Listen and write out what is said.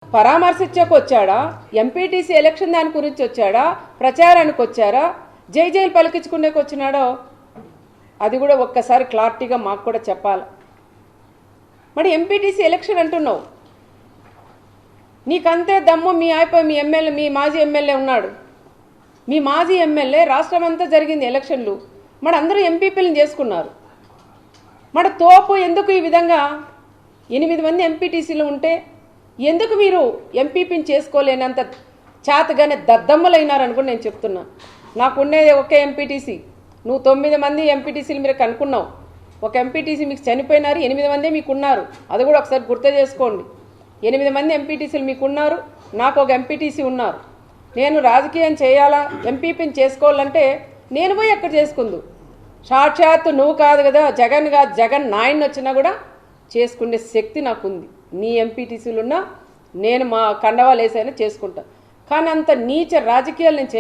పరామర్శించకు వచ్చాడా, MPTC election దాని గురించి వచ్చాడా, ప్రచారానికి వచ్చారా, జై జైలు పలికించుకునేకి వచ్చినాడో అది కూడా ఒక్కసారి క్లారిటీగా మాకు కూడా చెప్పాలి. మరి ఎంపీటీసీ ఎలక్షన్ అంటున్నావు, నీకంతే దమ్ము మీ అయిపోయి మీ ఎమ్మెల్యే, మీ మాజీ ఎమ్మెల్యే ఉన్నాడు, మీ మాజీ ఎమ్మెల్యే రాష్ట్రం అంతా జరిగింది ఎలక్షన్లు, మరి అందరూ ఎంపీపీలను చేసుకున్నారు. మరి తోపు ఎందుకు ఈ విధంగా 8 మంది ఎంపీటీసీలు ఉంటే ఎందుకు మీరు ఎంపీపీని చేసుకోలేనంత చేతగానే దద్దమ్మలైనారని కూడా నేను చెప్తున్నా. నాకుండేది ఒకే ఎంపీటీసీ, నువ్వు 9 మంది ఎంపీటీసీలు మీరు కనుక్కున్నావు, ఒక ఎంపీటీసీ మీకు చనిపోయినారు, 8 మందే మీకు ఉన్నారు. అది కూడా ఒకసారి గుర్తు చేసుకోండి. 8 మంది ఎంపీటీసీలు మీకు ఉన్నారు, నాకు ఒక ఎంపీటీసీ ఉన్నారు. నేను రాజకీయం చేయాలా, ఎంపీపీని చేసుకోవాలంటే నేను పోయి ఎక్కడ చేసుకుందు, సాక్షాత్తు నువ్వు కాదు కదా, జగన్ కాదు, జగన్ నాయన వచ్చినా కూడా చేసుకునే శక్తి నాకుంది. నీ ఎంపీటీసీలు ఉన్నా నేను మా కండవాలు వేసైనా చేసుకుంటా. కానీ అంత నీచ రాజకీయాలు నేను